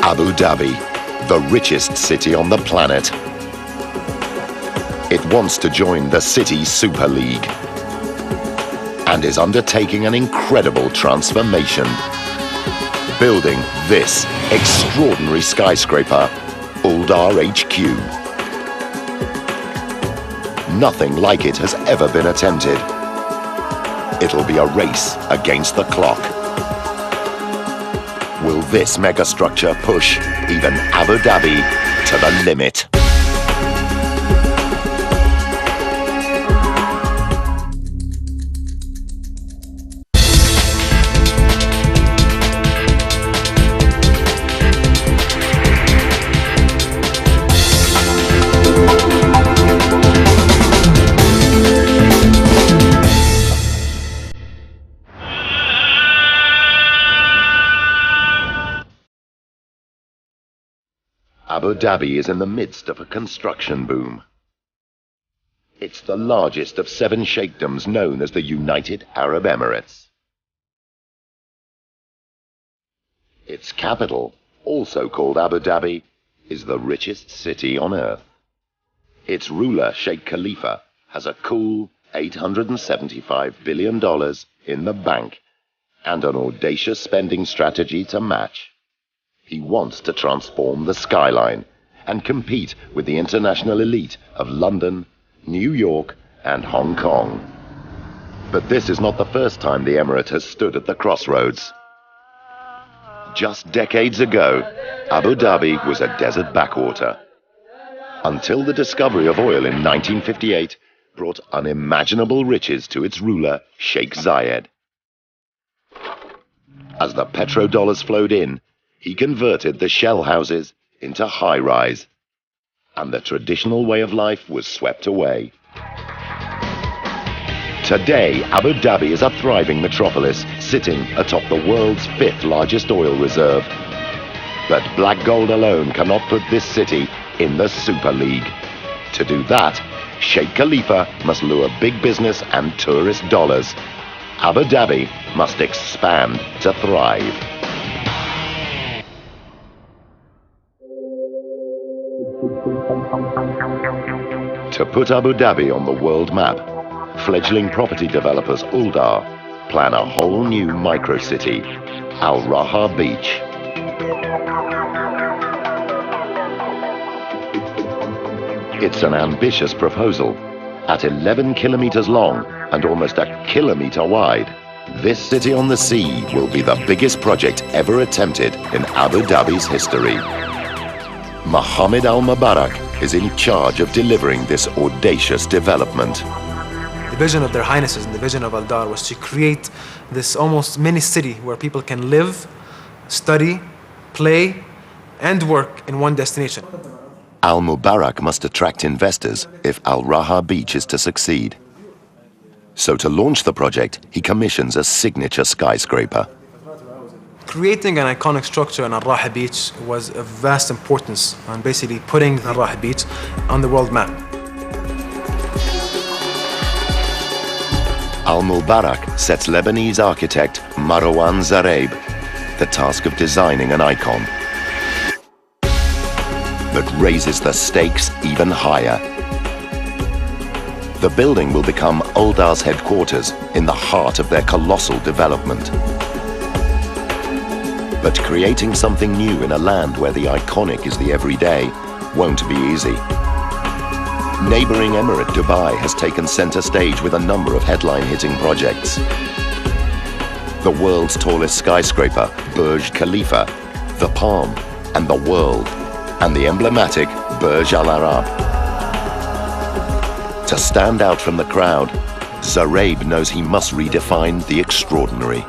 Abu Dhabi, the richest city on the planet. It wants to join the City Super League and is undertaking an incredible transformation, building this extraordinary skyscraper, AlDar HQ. Nothing like it has ever been attempted. It'll be a race against the clock. Will this megastructure push even Abu Dhabi to the limit? Abu Dhabi is in the midst of a construction boom. It's the largest of 7 sheikdoms known as the United Arab Emirates. Its capital, also called Abu Dhabi, is the richest city on earth. Its ruler, Sheikh Khalifa, has a cool $875 billion in the bank and an audacious spending strategy to match. He wants to transform the skyline and compete with the international elite of London, New York, and Hong Kong. But this is not the first time the Emirate has stood at the crossroads. Just decades ago, Abu Dhabi was a desert backwater, until the discovery of oil in 1958 brought unimaginable riches to its ruler, Sheikh Zayed. As the petrodollars flowed in, he converted the shell houses into high-rise, and the traditional way of life was swept away. Today, Abu Dhabi is a thriving metropolis, sitting atop the world's 5th largest oil reserve. But black gold alone cannot put this city in the Super League. To do that, Sheikh Khalifa must lure big business and tourist dollars. Abu Dhabi must expand to thrive. To put Abu Dhabi on the world map, fledgling property developers AlDar plan a whole new micro-city, Al Raha Beach. It's an ambitious proposal. At 11 kilometers long and almost a kilometer wide, this city on the sea will be the biggest project ever attempted in Abu Dhabi's history. Mohammed Al Mubarak is in charge of delivering this audacious development. The vision of their highnesses and the vision of AlDar was to create this almost mini city where people can live, study, play, and work in one destination. Al Mubarak must attract investors if Al Raha Beach is to succeed. So to launch the project, he commissions a signature skyscraper. Creating an iconic structure on Al Raha Beach was of vast importance on basically putting Al Raha Beach on the world map. Al Mubarak sets Lebanese architect Marwan Zareib the task of designing an icon that raises the stakes even higher. The building will become AlDar's headquarters in the heart of their colossal development. But creating something new in a land where the iconic is the everyday won't be easy. Neighboring Emirate Dubai has taken center stage with a number of headline-hitting projects. The world's tallest skyscraper, Burj Khalifa, the Palm, and the World, and the emblematic Burj Al Arab. To stand out from the crowd, Zareib knows he must redefine the extraordinary.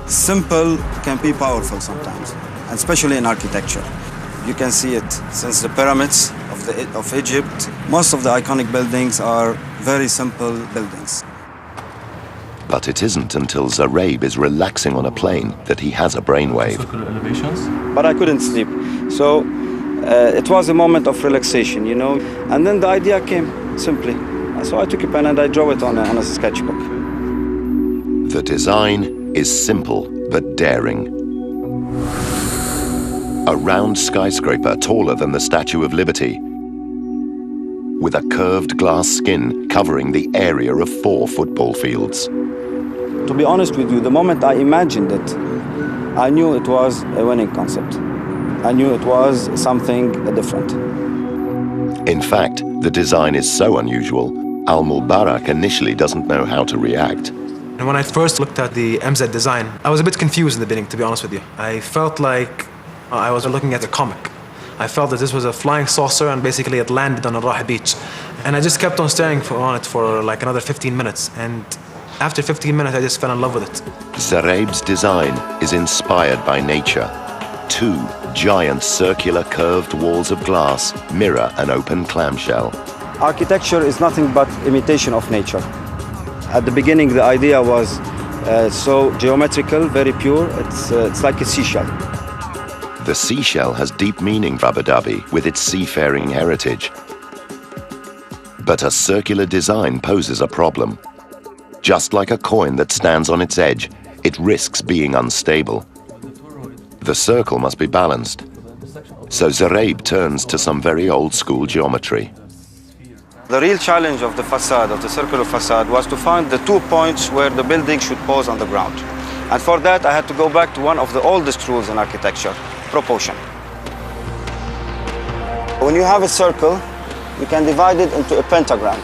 Simple can be powerful sometimes, and especially in architecture. You can see it since the pyramids of Egypt. Most of the iconic buildings are very simple buildings. But it isn't until Zareib is relaxing on a plane that he has a brainwave. But I couldn't sleep, so it was a moment of relaxation, you know. And then the idea came simply. So I took a pen and I drew it on a sketchbook. The design is simple but daring. A round skyscraper taller than the Statue of Liberty, with a curved glass skin covering the area of 4 football fields. To be honest with you, the moment I imagined it, I knew it was a winning concept. I knew it was something different. In fact, the design is so unusual, Al Mubarak initially doesn't know how to react. And when I first looked at the MZ design, I was a bit confused in the beginning, to be honest with you. I felt like I was looking at a comic. I felt that this was a flying saucer and basically it landed on Al-Raha beach. And I just kept on staring on it for like another 15 minutes. And after 15 minutes, I just fell in love with it. Zaraib's design is inspired by nature. 2 giant circular curved walls of glass mirror an open clamshell. Architecture is nothing but imitation of nature. At the beginning, the idea was so geometrical, very pure. It's like a seashell. The seashell has deep meaning for Abu Dhabi with its seafaring heritage. But a circular design poses a problem. Just like a coin that stands on its edge, it risks being unstable. The circle must be balanced. So Zaraib turns to some very old-school geometry. The real challenge of the facade, of the circular facade, was to find the 2 points where the building should pose on the ground. And for that, I had to go back to one of the oldest rules in architecture, proportion. When you have a circle, you can divide it into a pentagram.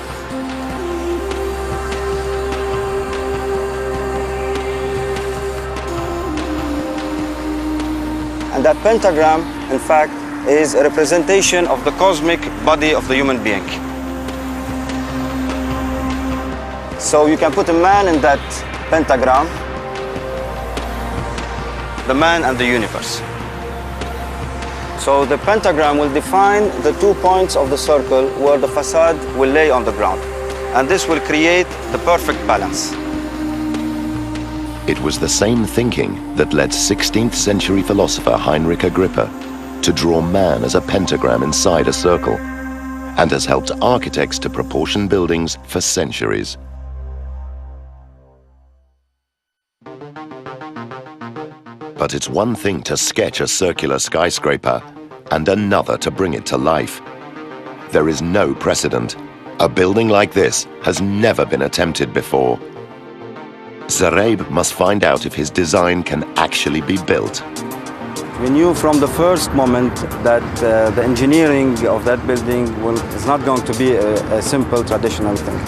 And that pentagram, in fact, is a representation of the cosmic body of the human being. So you can put a man in that pentagram, the man and the universe. So the pentagram will define the 2 points of the circle where the facade will lay on the ground. And this will create the perfect balance. It was the same thinking that led 16th century philosopher Heinrich Agrippa to draw man as a pentagram inside a circle, and has helped architects to proportion buildings for centuries. But it's one thing to sketch a circular skyscraper and another to bring it to life. There is no precedent. A building like this has never been attempted before. Zaraib must find out if his design can actually be built. We knew from the first moment that the engineering of that building is not going to be a simple traditional thing.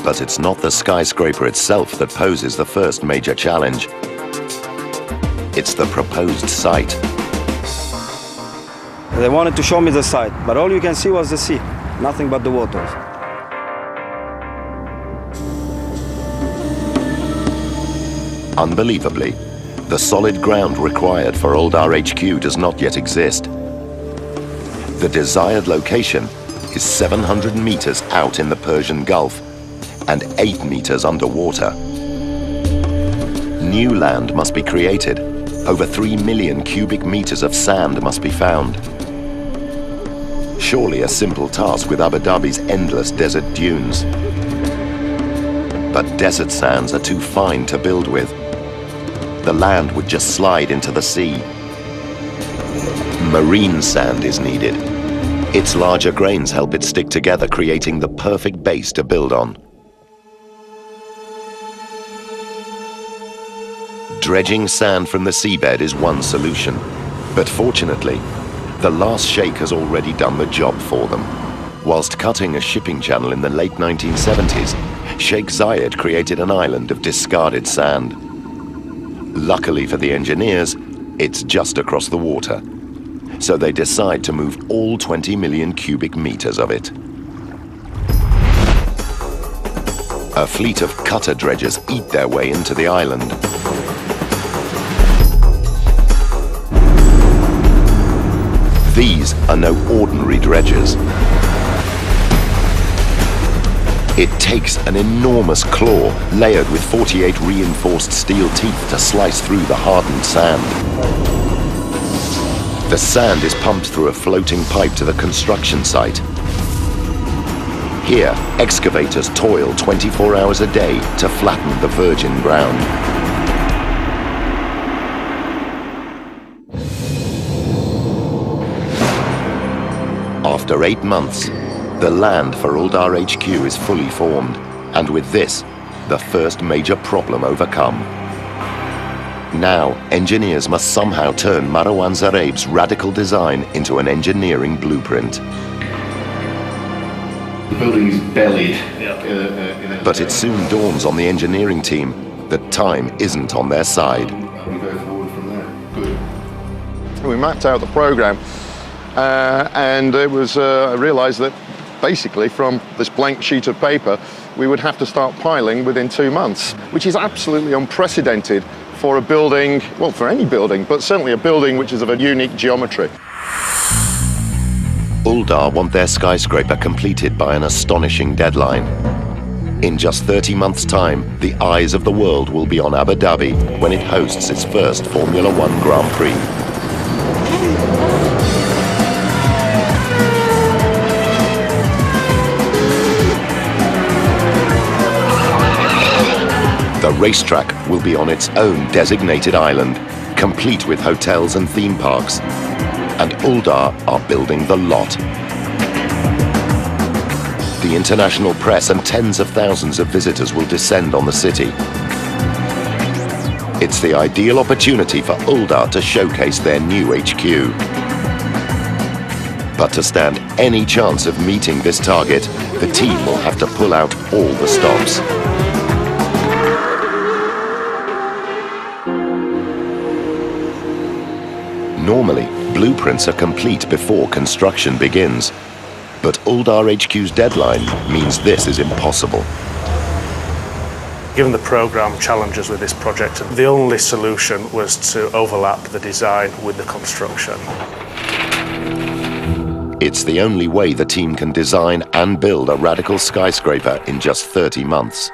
But it's not the skyscraper itself that poses the first major challenge. It's the proposed site. They wanted to show me the site, but all you can see was the sea, nothing but the waters. Unbelievably, the solid ground required for AlDar HQ does not yet exist. The desired location is 700 meters out in the Persian Gulf and 8 meters underwater. New land must be created. Over 3 million cubic meters of sand must be found. Surely a simple task with Abu Dhabi's endless desert dunes. But desert sands are too fine to build with. The land would just slide into the sea. Marine sand is needed. Its larger grains help it stick together, creating the perfect base to build on. Dredging sand from the seabed is one solution, but fortunately, the last sheikh has already done the job for them. Whilst cutting a shipping channel in the late 1970s, Sheikh Zayed created an island of discarded sand. Luckily for the engineers, it's just across the water, so they decide to move all 20 million cubic meters of it. A fleet of cutter dredgers eat their way into the island. These are no ordinary dredgers. It takes an enormous claw layered with 48 reinforced steel teeth to slice through the hardened sand. The sand is pumped through a floating pipe to the construction site. Here, excavators toil 24 hours a day to flatten the virgin ground. After 8 months, the land for AlDar HQ is fully formed, and with this, the first major problem overcome. Now, engineers must somehow turn Marwan Zareb's radical design into an engineering blueprint. The building is bellied. But it soon dawns on the engineering team that time isn't on their side. We go forward from there. Good. We mapped out the program, and it was I realized that basically from this blank sheet of paper, we would have to start piling within 2 months, which is absolutely unprecedented for a building, well, for any building, but certainly a building which is of a unique geometry. AlDar want their skyscraper completed by an astonishing deadline. In just 30 months' time, the eyes of the world will be on Abu Dhabi when it hosts its first Formula One Grand Prix. The racetrack will be on its own designated island, complete with hotels and theme parks. And AlDar are building the lot. The international press and tens of thousands of visitors will descend on the city. It's the ideal opportunity for AlDar to showcase their new HQ. But to stand any chance of meeting this target, the team will have to pull out all the stops. Normally, blueprints are complete before construction begins. But AlDar HQ's deadline means this is impossible. Given the programme challenges with this project, the only solution was to overlap the design with the construction. It's the only way the team can design and build a radical skyscraper in just 30 months.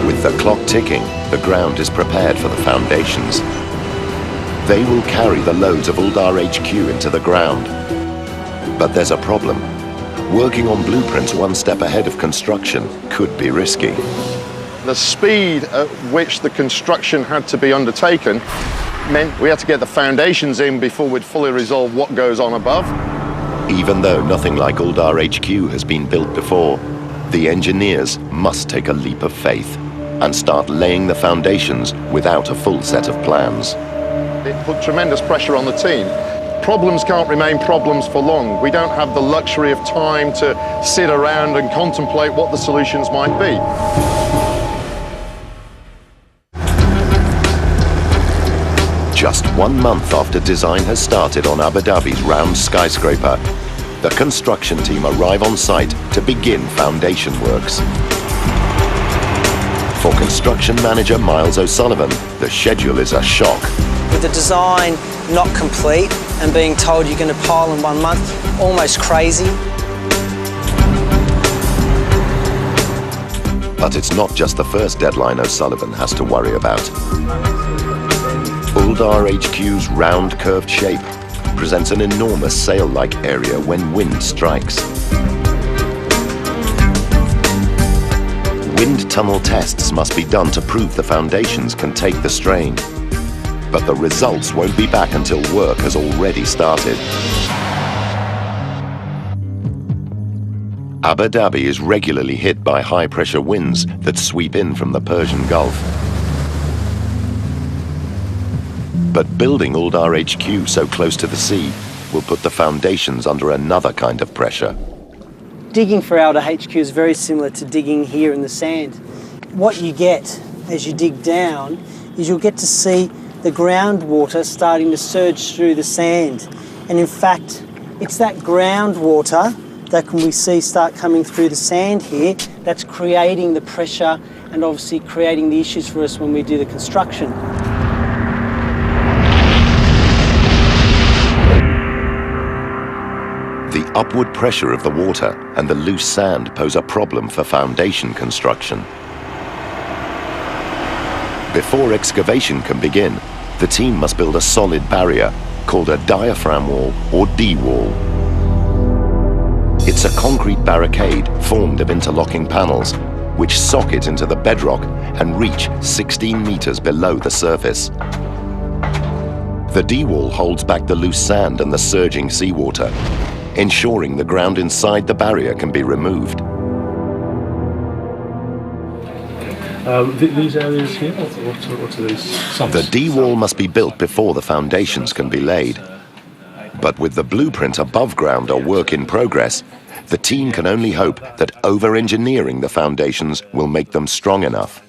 With the clock ticking, the ground is prepared for the foundations. They will carry the loads of AlDar HQ into the ground. But there's a problem. Working on blueprints one step ahead of construction could be risky. The speed at which the construction had to be undertaken meant we had to get the foundations in before we'd fully resolve what goes on above. Even though nothing like AlDar HQ has been built before, the engineers must take a leap of faith and start laying the foundations without a full set of plans. It put tremendous pressure on the team. Problems can't remain problems for long. We don't have the luxury of time to sit around and contemplate what the solutions might be. Just 1 month after design has started on Abu Dhabi's round skyscraper, the construction team arrive on site to begin foundation works. For construction manager Miles O'Sullivan, the schedule is a shock. With the design not complete and being told you're going to pile in 1 month, almost crazy. But it's not just the first deadline O'Sullivan has to worry about. AlDar HQ's round curved shape presents an enormous sail-like area when wind strikes. Wind tunnel tests must be done to prove the foundations can take the strain. But the results won't be back until work has already started. Abu Dhabi is regularly hit by high-pressure winds that sweep in from the Persian Gulf. But building AlDar HQ so close to the sea will put the foundations under another kind of pressure. Digging for AlDar HQ is very similar to digging here in the sand. What you get as you dig down is you'll get to see the groundwater starting to surge through the sand. And in fact, it's that groundwater that we see start coming through the sand here that's creating the pressure and obviously creating the issues for us when we do the construction. The upward pressure of the water and the loose sand pose a problem for foundation construction. Before excavation can begin, the team must build a solid barrier called a diaphragm wall or D-wall. It's a concrete barricade formed of interlocking panels which socket into the bedrock and reach 16 meters below the surface. The D-wall holds back the loose sand and the surging seawater, ensuring the ground inside the barrier can be removed. These areas here, what are these? Sumps? The D-wall must be built before the foundations can be laid. But with the blueprint above ground or work in progress, the team can only hope that over-engineering the foundations will make them strong enough.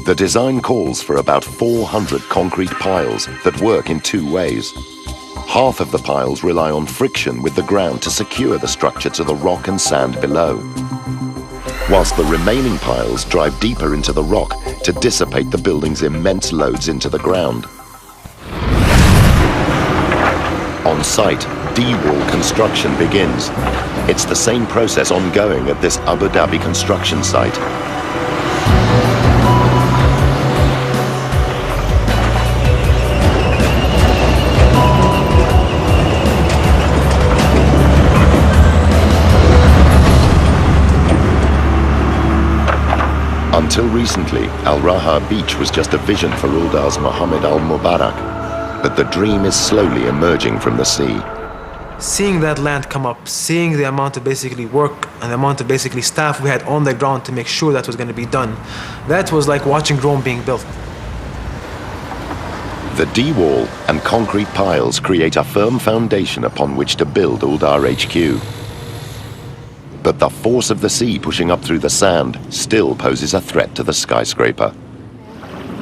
The design calls for about 400 concrete piles that work in two ways. Half of the piles rely on friction with the ground to secure the structure to the rock and sand below, whilst the remaining piles drive deeper into the rock to dissipate the building's immense loads into the ground. On site, D-wall construction begins. It's the same process ongoing at this Abu Dhabi construction site. Until recently, Al Raha Beach was just a vision for AlDar's Mohammed Al Mubarak, but the dream is slowly emerging from the sea. Seeing that land come up, seeing the amount of basically work and the amount of basically staff we had on the ground to make sure that was going to be done, that was like watching Rome being built. The D-wall and concrete piles create a firm foundation upon which to build AlDar HQ. But the force of the sea pushing up through the sand still poses a threat to the skyscraper.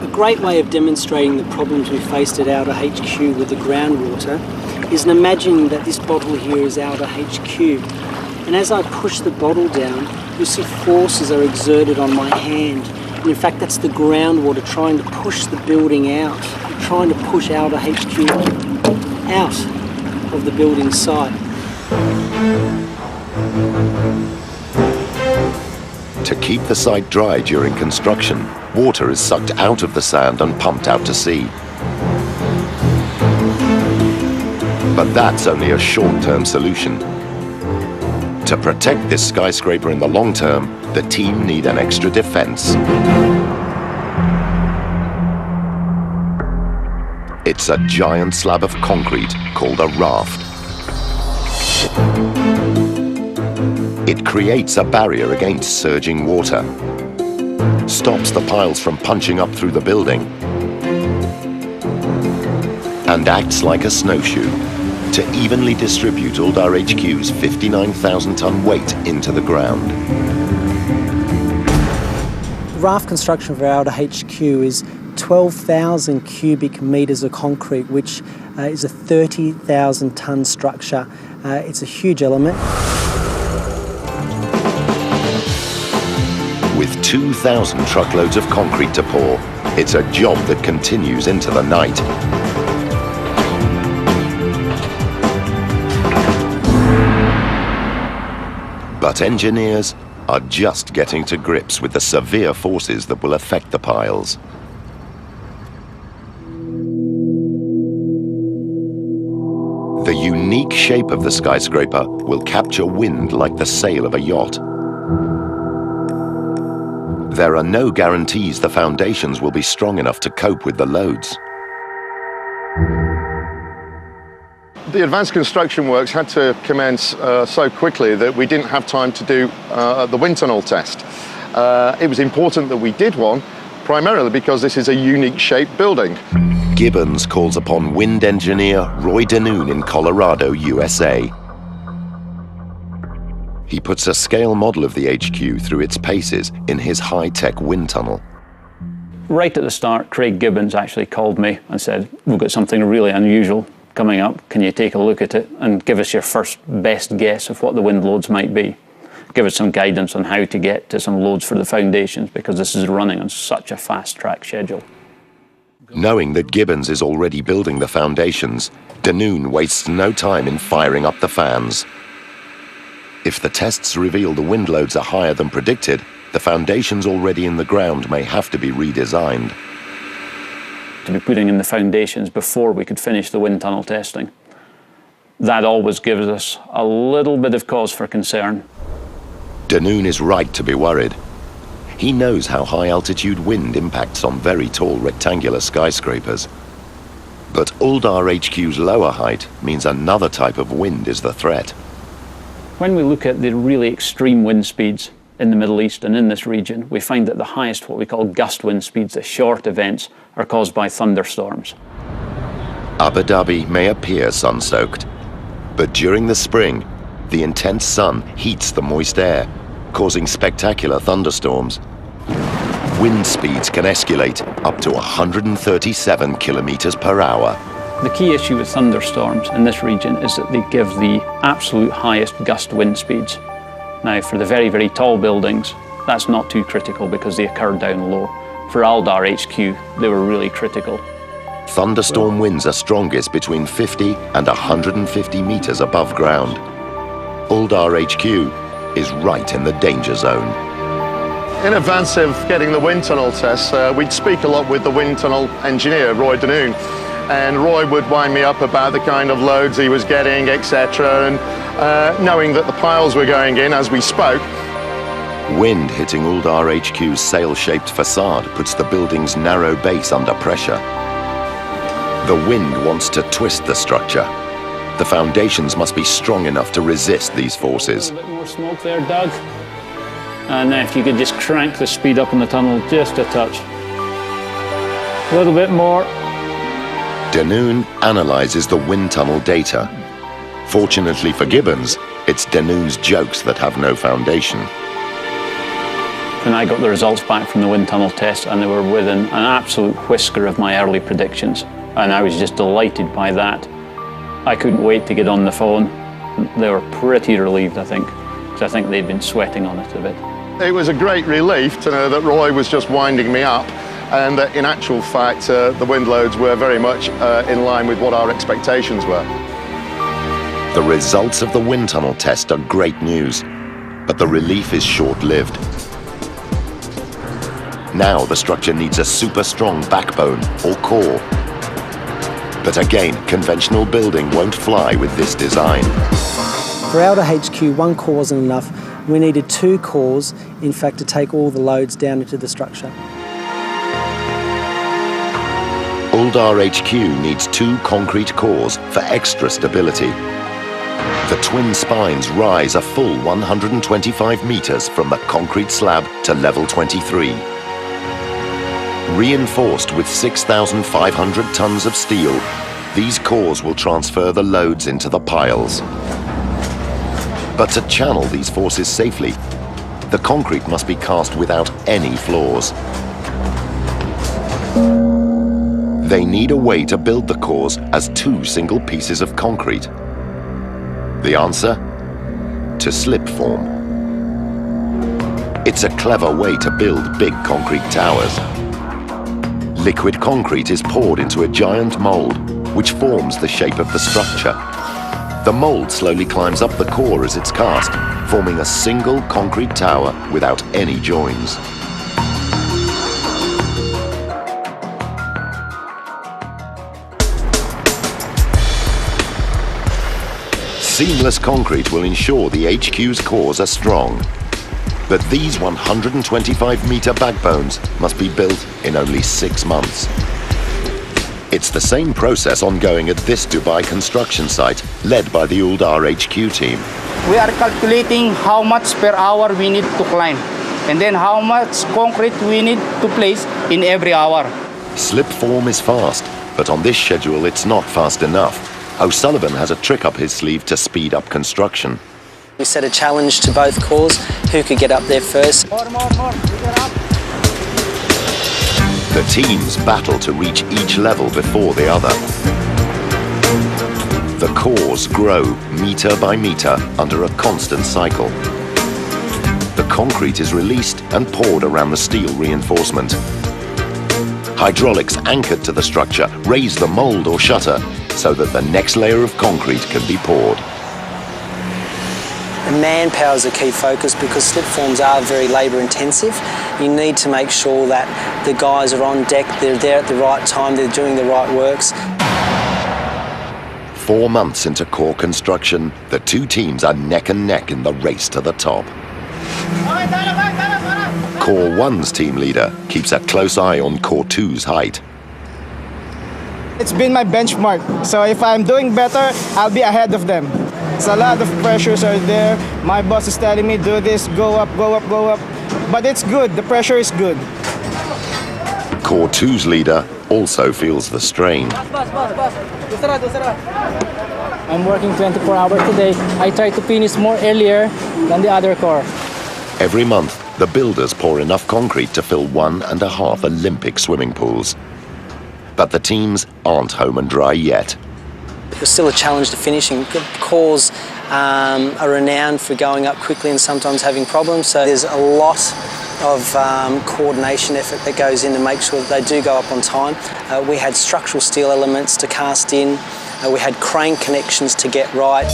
A great way of demonstrating the problems we faced at AlDar HQ with the groundwater is in imagining that this bottle here is AlDar HQ. And as I push the bottle down, you'll see forces are exerted on my hand. And in fact, that's the groundwater trying to push the building out, trying to push AlDar HQ out of the building site. To keep the site dry during construction, water is sucked out of the sand and pumped out to sea. But that's only a short-term solution. To protect this skyscraper in the long term, the team need an extra defense. It's a giant slab of concrete called a raft. It creates a barrier against surging water, stops the piles from punching up through the building, and acts like a snowshoe to evenly distribute AlDar HQ's 59,000-ton weight into the ground. Raft construction for AlDar HQ is 12,000 cubic metres of concrete, which is a 30,000-ton structure. It's a huge element. With 2,000 truckloads of concrete to pour, it's a job that continues into the night. But engineers are just getting to grips with the severe forces that will affect the piles. The unique shape of the skyscraper will capture wind like the sail of a yacht. There are no guarantees the foundations will be strong enough to cope with the loads. The advanced construction works had to commence so quickly that we didn't have time to do the wind tunnel test. It was important that we did one, primarily because this is a unique shaped building. Gibbons calls upon wind engineer Roy Danoon in Colorado, USA. He puts a scale model of the HQ through its paces in his high-tech wind tunnel. Right at the start, Craig Gibbons actually called me and said, "We've got something really unusual coming up. Can you take a look at it and give us your first best guess of what the wind loads might be? Give us some guidance on how to get to some loads for the foundations, because this is running on such a fast-track schedule." Knowing that Gibbons is already building the foundations, Danoon wastes no time in firing up the fans. If the tests reveal the wind loads are higher than predicted, the foundations already in the ground may have to be redesigned. To be putting in the foundations before we could finish the wind tunnel testing, that always gives us a little bit of cause for concern. Danoon is right to be worried. He knows how high-altitude wind impacts on very tall rectangular skyscrapers. But AlDar HQ's lower height means another type of wind is the threat. When we look at the really extreme wind speeds in the Middle East and in this region, we find that the highest, what we call gust wind speeds, the short events, are caused by thunderstorms. Abu Dhabi may appear sun-soaked, but during the spring, the intense sun heats the moist air, causing spectacular thunderstorms. Wind speeds can escalate up to 137 kilometers per hour. The key issue with thunderstorms in this region is that they give the absolute highest gust wind speeds. Now, for the very, very tall buildings, that's not too critical because they occur down low. For AlDar HQ, they were really critical. Thunderstorm winds are strongest between 50 and 150 meters above ground. AlDar HQ is right in the danger zone. In advance of getting the wind tunnel tests, we'd speak a lot with the wind tunnel engineer, Roy Danoon, and Roy would wind me up about the kind of loads he was getting, etc. And knowing that the piles were going in as we spoke. Wind hitting AlDar HQ's sail-shaped facade puts the building's narrow base under pressure. The wind wants to twist the structure. The foundations must be strong enough to resist these forces. A little bit more smoke there, Doug. And if you could just crank the speed up in the tunnel just a touch. A little bit more. Danoon analyzes the wind tunnel data. Fortunately for Gibbons, it's Danoon's jokes that have no foundation. When I got the results back from the wind tunnel test, and they were within an absolute whisker of my early predictions, and I was just delighted by that. I couldn't wait to get on the phone. They were pretty relieved, I think, because I think they'd been sweating on it a bit. It was a great relief to know that Roy was just winding me up, and that in actual fact the wind loads were very much in line with what our expectations were. The results of the wind tunnel test are great news, but the relief is short-lived. Now the structure needs a super strong backbone or core. But again, conventional building won't fly with this design. For AlDar HQ, one core wasn't enough. We needed two cores, in fact, to take all the loads down into the structure. AlDar HQ needs two concrete cores for extra stability. The twin spines rise a full 125 meters from the concrete slab to level 23. Reinforced with 6,500 tons of steel, these cores will transfer the loads into the piles. But to channel these forces safely, the concrete must be cast without any flaws. They need a way to build the cores as two single pieces of concrete. The answer? To slip form. It's a clever way to build big concrete towers. Liquid concrete is poured into a giant mold, which forms the shape of the structure. The mold slowly climbs up the core as it's cast, forming a single concrete tower without any joins. Seamless concrete will ensure the HQ's cores are strong. But these 125-meter backbones must be built in only 6 months. It's the same process ongoing at this Dubai construction site, led by the AlDar HQ team. We are calculating how much per hour we need to climb, and then how much concrete we need to place in every hour. Slip form is fast, but on this schedule it's not fast enough. O'Sullivan has a trick up his sleeve to speed up construction. We set a challenge to both cores, who could get up there first. More, get up. The teams battle to reach each level before the other. The cores grow meter by meter under a constant cycle. The concrete is released and poured around the steel reinforcement. Hydraulics anchored to the structure raise the mold or shutter so that the next layer of concrete can be poured. Manpower is a key focus because slip forms are very labour intensive. You need to make sure that the guys are on deck, they're there at the right time, they're doing the right works. 4 months into core construction, the two teams are neck and neck in the race to the top. Core 1's team leader keeps a close eye on Core 2's height. It's been my benchmark, so if I'm doing better, I'll be ahead of them. It's a lot of pressures are there. My boss is telling me, do this, go up, go up, go up. But it's good, the pressure is good. Core 2's leader also feels the strain. I'm working 24 hours today. I try to finish more earlier than the other core. Every month, the builders pour enough concrete to fill 1.5 Olympic swimming pools. But the teams aren't home and dry yet. It's still a challenge to finishing. Cores are renowned for going up quickly and sometimes having problems, so there's a lot of coordination effort that goes in to make sure that they do go up on time. We had structural steel elements to cast in. We had crane connections to get right.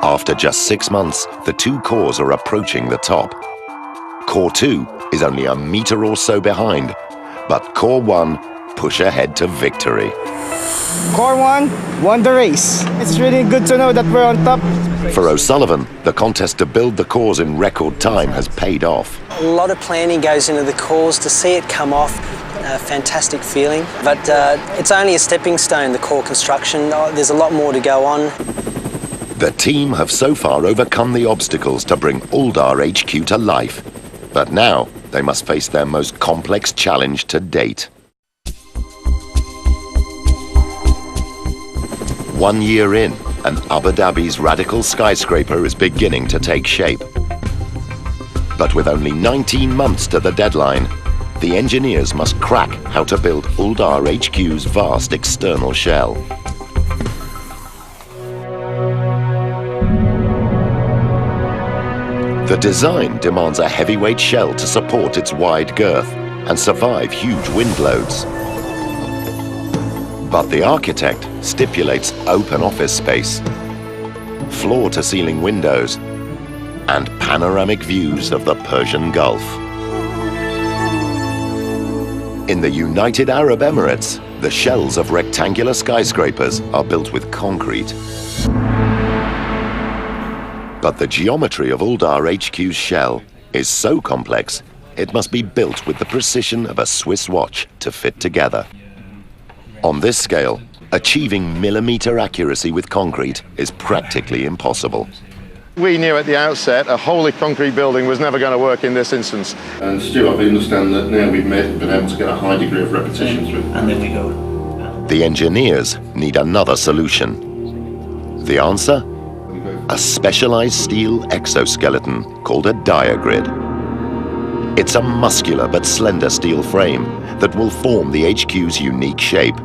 After just 6 months, the 2 cores are approaching the top. Core 2 is only a metre or so behind, but Core 1 push ahead to victory. Core 1 won the race. It's really good to know that we're on top. For O'Sullivan, the contest to build the cores in record time has paid off. A lot of planning goes into the cores. To see it come off, a fantastic feeling. But it's only a stepping stone, the core construction. There's a lot more to go on. The team have so far overcome the obstacles to bring AlDar HQ to life. But now they must face their most complex challenge to date. 1 year in, and Abu Dhabi's radical skyscraper is beginning to take shape. But with only 19 months to the deadline, the engineers must crack how to build AlDar HQ's vast external shell. The design demands a heavyweight shell to support its wide girth and survive huge wind loads. But the architect stipulates open office space, floor-to-ceiling windows, and panoramic views of the Persian Gulf. In the United Arab Emirates, the shells of rectangular skyscrapers are built with concrete. But the geometry of AlDar HQ's shell is so complex, it must be built with the precision of a Swiss watch to fit together. On this scale, achieving millimeter accuracy with concrete is practically impossible. We knew at the outset a wholly concrete building was never going to work in this instance. And Stuart, I understand that now we've been able to get a high degree of repetition through. And then we go. The engineers need another solution. The answer? A specialized steel exoskeleton called a diagrid. It's a muscular but slender steel frame that will form the HQ's unique shape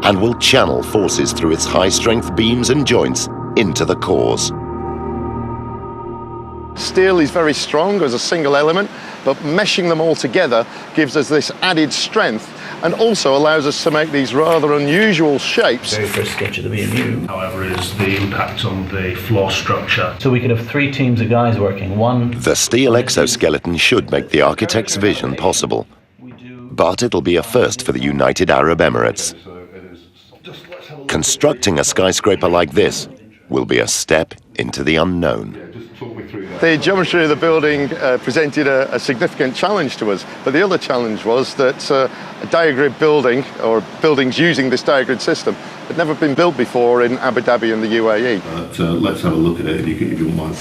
and will channel forces through its high-strength beams and joints into the cores. Steel is very strong as a single element, but meshing them all together gives us this added strength and also allows us to make these rather unusual shapes. Very first sketch of the B&U, However, is the impact on the floor structure. so we could have 3 teams of guys working. One. The steel exoskeleton should make the architect's vision possible, but it'll be a first for the United Arab Emirates. Constructing a skyscraper like this will be a step into the unknown. The geometry of the building presented a significant challenge to us, but the other challenge was that a diagrid building, or buildings using this diagrid system, had never been built before in Abu Dhabi and the UAE. Let's have a look at it if you don't mind.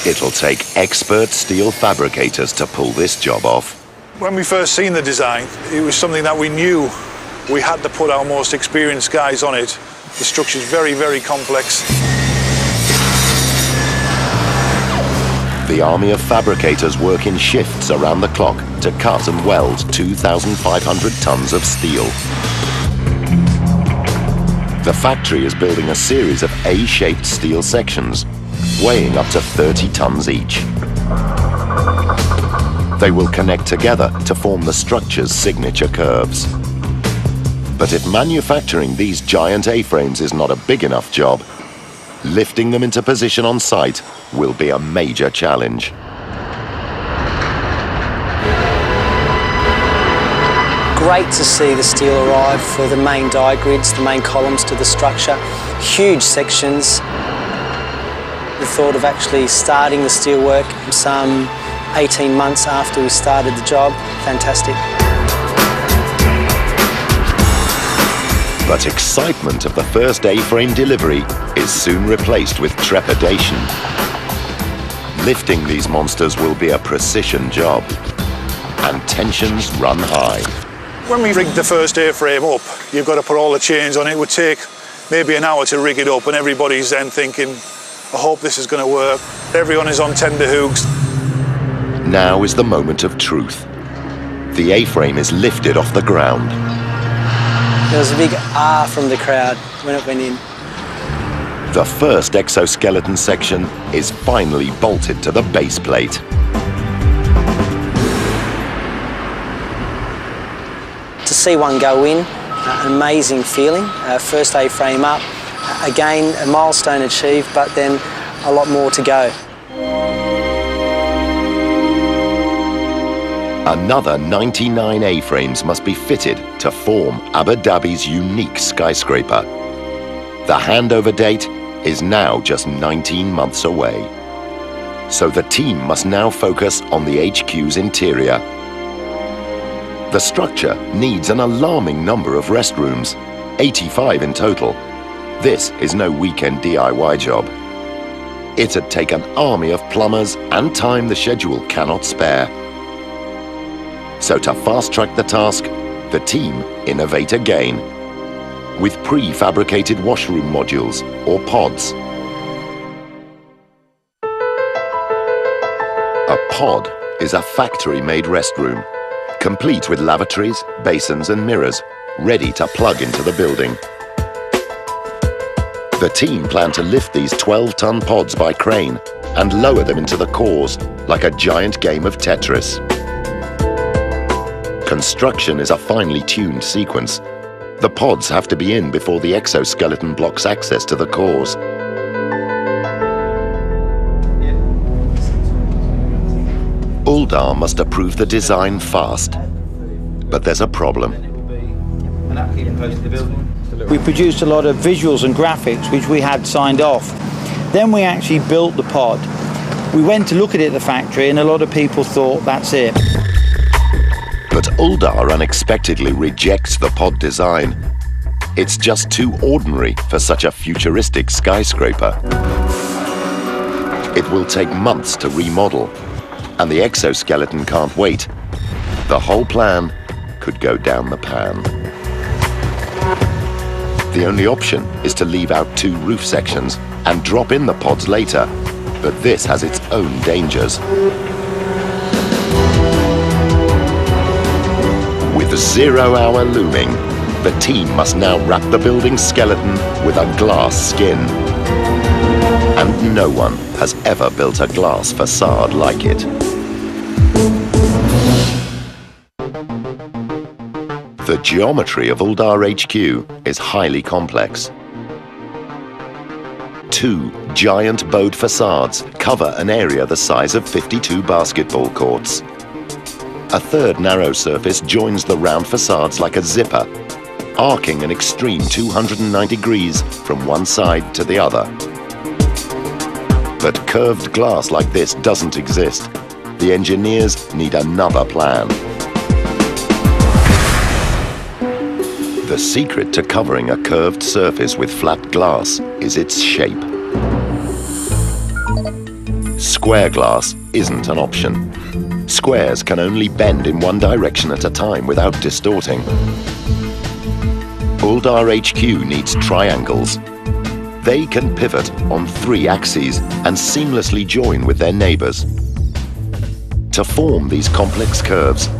It'll take expert steel fabricators to pull this job off. When we first seen the design, it was something that we knew we had to put our most experienced guys on it. The structure's very, very complex. The army of fabricators work in shifts around the clock to cut and weld 2,500 tons of steel. The factory is building a series of A-shaped steel sections, weighing up to 30 tons each. They will connect together to form the structure's signature curves. But if manufacturing these giant A-frames is not a big enough job, lifting them into position on site will be a major challenge. Great to see the steel arrive for the main diagrids, the main columns to the structure. Huge sections. The thought of actually starting the steelwork some 18 months after we started the job, fantastic. But excitement of the first A-frame delivery is soon replaced with trepidation. Lifting these monsters will be a precision job, and tensions run high. When we rigged the first A-frame up, you've got to put all the chains on it. It would take maybe an hour to rig it up, and everybody's then thinking, I hope this is going to work. Everyone is on tender hooks. Now is the moment of truth. The A-frame is lifted off the ground. There was a big ah from the crowd when it went in. The first exoskeleton section is finally bolted to the base plate. To see one go in, an amazing feeling. First A-frame up, again a milestone achieved, but then a lot more to go. Another 99 A-frames must be fitted to form Abu Dhabi's unique skyscraper. The handover date is now just 19 months away. So the team must now focus on the HQ's interior. The structure needs an alarming number of restrooms, 85 in total. This is no weekend DIY job. It'd take an army of plumbers and time the schedule cannot spare. So to fast-track the task, the team innovate again with prefabricated washroom modules or pods. A pod is a factory-made restroom, complete with lavatories, basins and mirrors, ready to plug into the building. The team plan to lift these 12-ton pods by crane and lower them into the cores like a giant game of Tetris. Construction is a finely tuned sequence. The pods have to be in before the exoskeleton blocks access to the cores. AlDar must approve the design fast. But there's a problem. We produced a lot of visuals and graphics which we had signed off. Then we actually built the pod. We went to look at it at the factory and a lot of people thought that's it. But AlDar unexpectedly rejects the pod design. It's just too ordinary for such a futuristic skyscraper. It will take months to remodel, and the exoskeleton can't wait. The whole plan could go down the pan. The only option is to leave out 2 roof sections and drop in the pods later, but this has its own dangers. With 0 hour looming, the team must now wrap the building's skeleton with a glass skin. And no one has ever built a glass facade like it. The geometry of AlDar HQ is highly complex. 2 giant bowed facades cover an area the size of 52 basketball courts. A third narrow surface joins the round facades like a zipper, arcing an extreme 290 degrees from one side to the other. But curved glass like this doesn't exist. The engineers need another plan. The secret to covering a curved surface with flat glass is its shape. Square glass isn't an option. Squares can only bend in one direction at a time without distorting. AlDar HQ needs triangles. They can pivot on 3 axes and seamlessly join with their neighbors. To form these complex curves,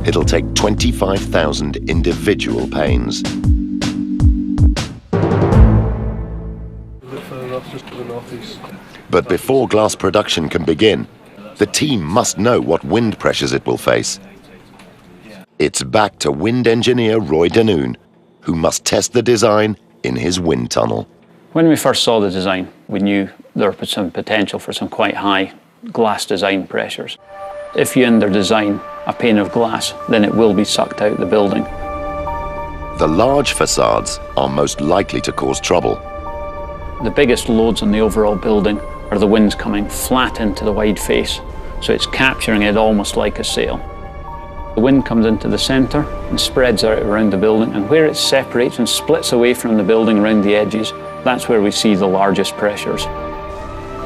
it'll take 25,000 individual panes. But before glass production can begin, the team must know what wind pressures it will face. It's back to wind engineer Roy Danoon, who must test the design in his wind tunnel. When we first saw the design, we knew there was some potential for some quite high glass design pressures. If you in their design a pane of glass, then it will be sucked out the building. The large facades are most likely to cause trouble. The biggest loads on the overall building or the wind's coming flat into the wide face, so it's capturing it almost like a sail. The wind comes into the centre and spreads out around the building, and where it separates and splits away from the building around the edges, that's where we see the largest pressures.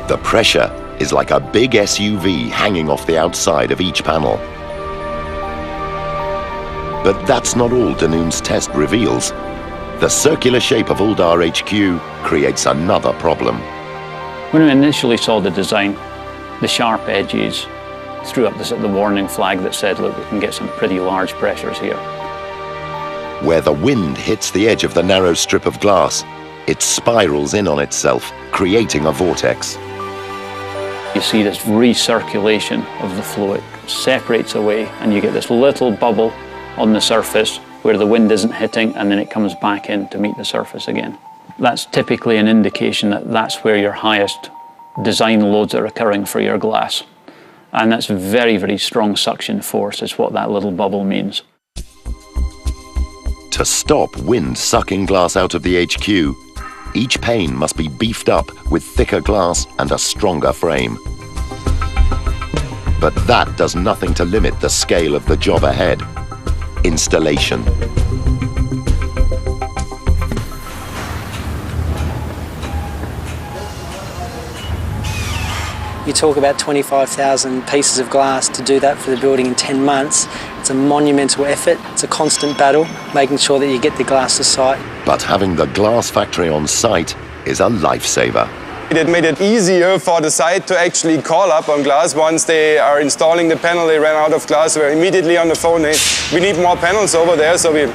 The pressure is like a big SUV hanging off the outside of each panel. But that's not all Danoon's test reveals. The circular shape of AlDar HQ creates another problem. When we initially saw the design, the sharp edges threw up the warning flag that said, look, we can get some pretty large pressures here. Where the wind hits the edge of the narrow strip of glass, it spirals in on itself, creating a vortex. You see this recirculation of the flow. It separates away and you get this little bubble on the surface where the wind isn't hitting, and then it comes back in to meet the surface again. That's typically an indication that that's where your highest design loads are occurring for your glass. And that's very, very strong suction force is what that little bubble means. To stop wind sucking glass out of the HQ, each pane must be beefed up with thicker glass and a stronger frame. But that does nothing to limit the scale of the job ahead: installation. You talk about 25,000 pieces of glass. To do that for the building in 10 months, it's a monumental effort. It's a constant battle, making sure that you get the glass to site. But having the glass factory on site is a lifesaver. It made it easier for the site to actually call up on glass. Once they are installing the panel, they ran out of glass, we're immediately on the phone. Hey, we need more panels over there, so we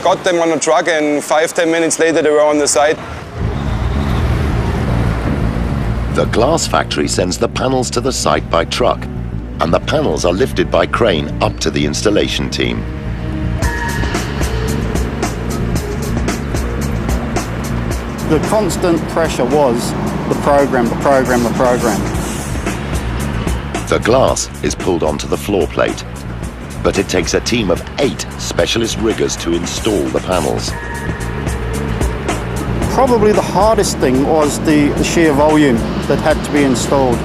got them on a truck, and 5-10 minutes later they were on the site. The glass factory sends the panels to the site by truck, and the panels are lifted by crane up to the installation team. The constant pressure was the program. The glass is pulled onto the floor plate, but it takes a team of 8 specialist riggers to install the panels. Probably the hardest thing was the sheer volume that had to be installed.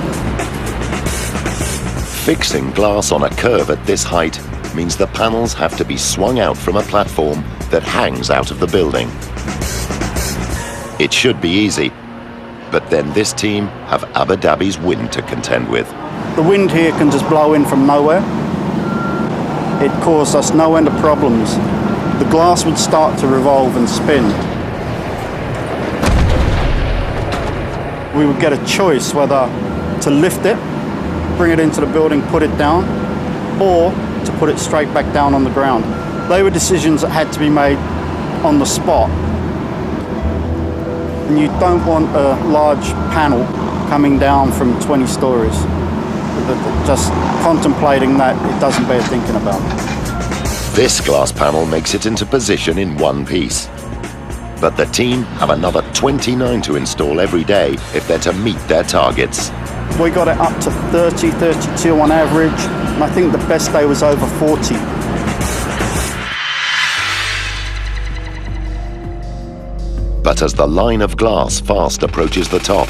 Fixing glass on a curve at this height means the panels have to be swung out from a platform that hangs out of the building. It should be easy, but then this team have Abu Dhabi's wind to contend with. The wind here can just blow in from nowhere. It caused us no end of problems. The glass would start to revolve and spin. We would get a choice whether to lift it, bring it into the building, put it down, or to put it straight back down on the ground. They were decisions that had to be made on the spot. And you don't want a large panel coming down from 20 stories. Just contemplating that, it doesn't bear thinking about. This glass panel makes it into position in one piece. But the team have another 29 to install every day if they're to meet their targets. We got it up to 30, 32 on average, and I think the best day was over 40. But as the line of glass fast approaches the top,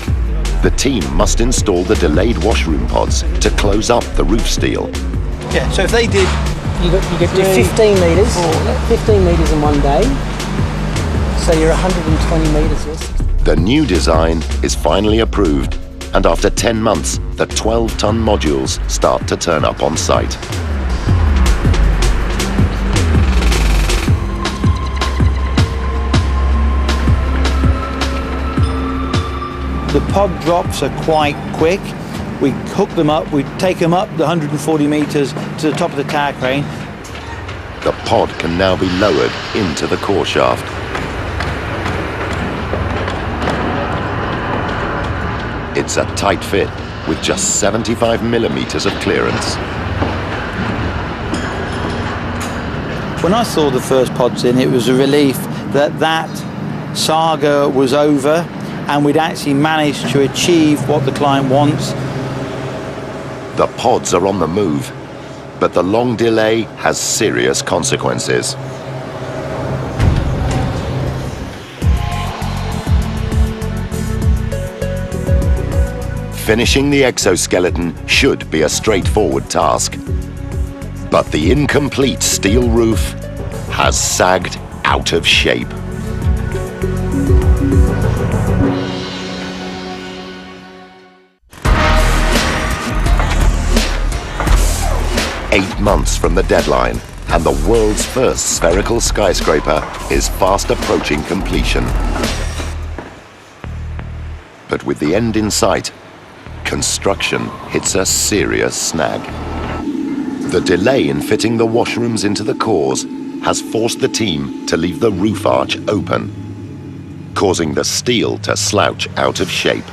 the team must install the delayed washroom pods to close up the roof steel. Yeah, so if they did, you do 15 metres, 15 metres in one day, so you're 120 metres, yes. The new design is finally approved, and after 10 months, the 12-ton modules start to turn up on site. The pod drops are quite quick. We hook them up, we take them up the 140 metres to the top of the tower crane. The pod can now be lowered into the core shaft. It's a tight fit with just 75 millimeters of clearance. When I saw the first pods in, it was a relief that that saga was over and we'd actually managed to achieve what the client wants. The pods are on the move, but the long delay has serious consequences. Finishing the exoskeleton should be a straightforward task. But the incomplete steel roof has sagged out of shape. Eight months from the deadline, and the world's first spherical skyscraper is fast approaching completion. But with the end in sight, construction hits a serious snag. The delay in fitting the washrooms into the cores has forced the team to leave the roof arch open, causing the steel to slouch out of shape.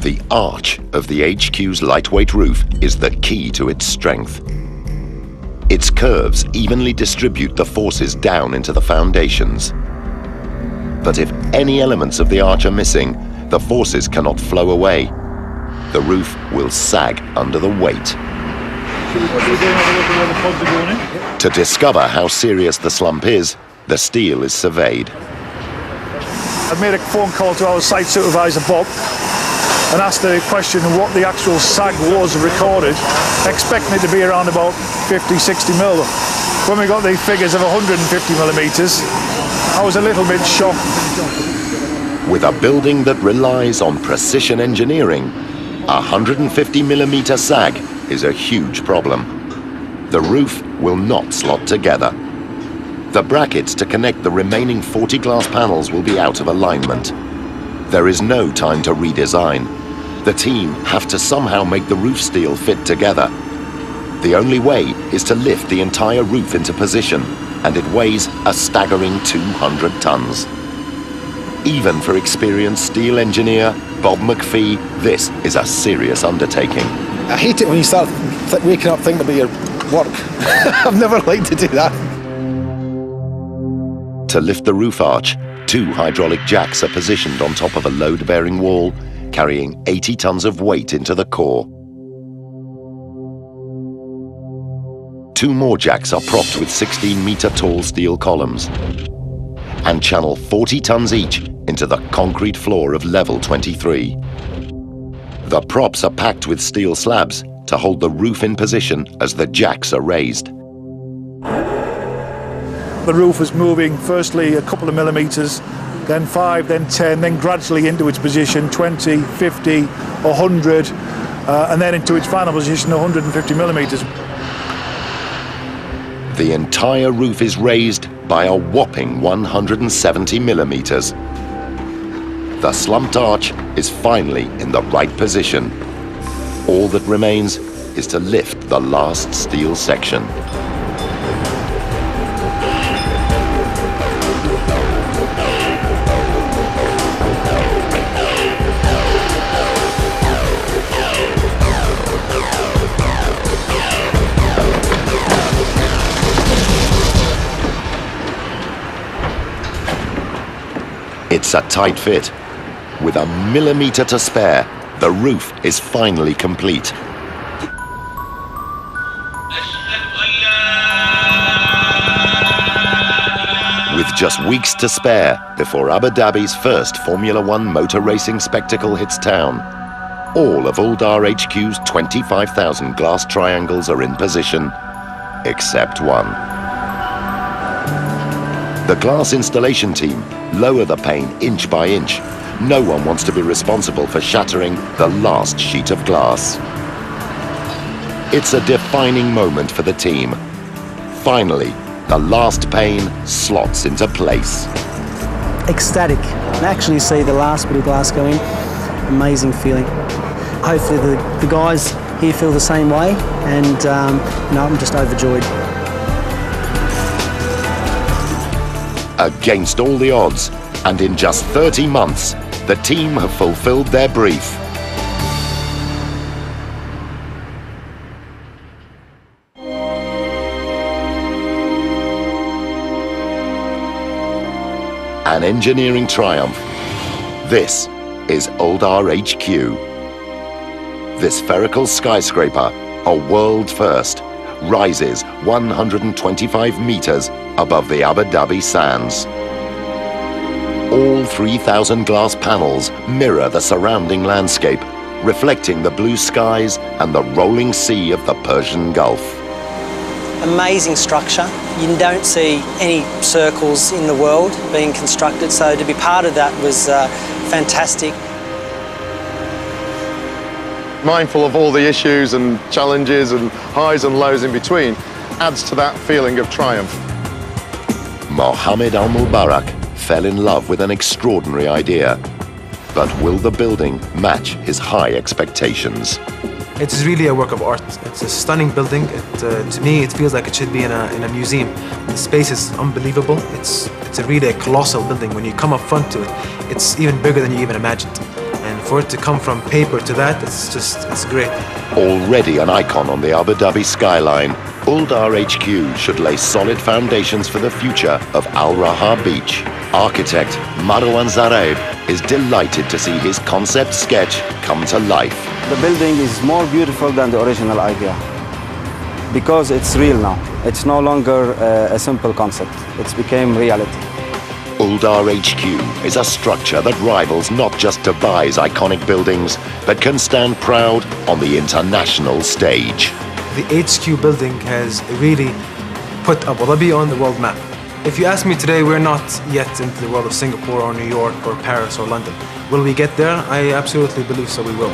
The arch of the HQ's lightweight roof is the key to its strength. Its curves evenly distribute the forces down into the foundations. But if any elements of the arch are missing, the forces cannot flow away. The roof will sag under the weight. To discover how serious the slump is, the steel is surveyed. I made a phone call to our site supervisor, Bob, and asked the question of what the actual sag was recorded, expecting it to be around about 50, 60 mil. When we got the figures of 150 millimeters, I was a little bit shocked. With a building that relies on precision engineering, 150 millimeter sag is a huge problem. The roof will not slot together. The brackets to connect the remaining 40 glass panels will be out of alignment. There is no time to redesign. The team have to somehow make the roof steel fit together. The only way is to lift the entire roof into position, and it weighs a staggering 200 tons. Even for experienced steel engineer Bob McPhee, this is a serious undertaking. I hate it when you start waking up thinking about your work. I've never liked to do that. To lift the roof arch, 2 hydraulic jacks are positioned on top of a load-bearing wall, carrying 80 tons of weight into the core. 2 more jacks are propped with 16-meter-tall steel columns and channel 40 tons each into the concrete floor of level 23. The props are packed with steel slabs to hold the roof in position as the jacks are raised. The roof was moving firstly a couple of millimeters, then 5, then 10, then gradually into its position, 20, 50, 100, and then into its final position, 150 millimeters. The entire roof is raised by a whopping 170 millimeters. The slumped arch is finally in the right position. All that remains is to lift the last steel section. It's a tight fit. With a millimeter to spare, the roof is finally complete. With just weeks to spare before Abu Dhabi's first Formula One motor racing spectacle hits town, all of AlDar HQ's 25,000 glass triangles are in position, except one. The glass installation team lower the pane inch by inch. No one wants to be responsible for shattering the last sheet of glass. It's a defining moment for the team. Finally, the last pane slots into place. Ecstatic. Actually see the last bit of glass go in. Amazing feeling. Hopefully the guys here feel the same way, and I'm just overjoyed. Against all the odds, and in just 30 months, the team have fulfilled their brief. An engineering triumph. This is AlDar HQ. This spherical skyscraper, a world first, rises 125 meters above the Abu Dhabi sands. All 3,000 glass panels mirror the surrounding landscape, reflecting the blue skies and the rolling sea of the Persian Gulf. Amazing structure. You don't see any circles in the world being constructed, so to be part of that was fantastic. Mindful of all the issues and challenges and highs and lows in between adds to that feeling of triumph. Mohammed Al Mubarak fell in love with an extraordinary idea. But will the building match his high expectations? It is really a work of art. It's a stunning building. To me, it feels like it should be in a museum. The space is unbelievable. It's really a colossal building. When you come up front to it, it's even bigger than you even imagined. And for it to come from paper to that, it's great. Already an icon on the Abu Dhabi skyline, AlDar HQ should lay solid foundations for the future of Al Raha Beach. Architect Marwan Zareeb is delighted to see his concept sketch come to life. The building is more beautiful than the original idea because it's real now. It's no longer a simple concept. It's became reality. AlDar HQ is a structure that rivals not just Dubai's iconic buildings, but can stand proud on the international stage. The HQ building has really put Abu Dhabi on the world map. If you ask me today, we're not yet into the world of Singapore or New York or Paris or London. Will we get there? I absolutely believe so we will.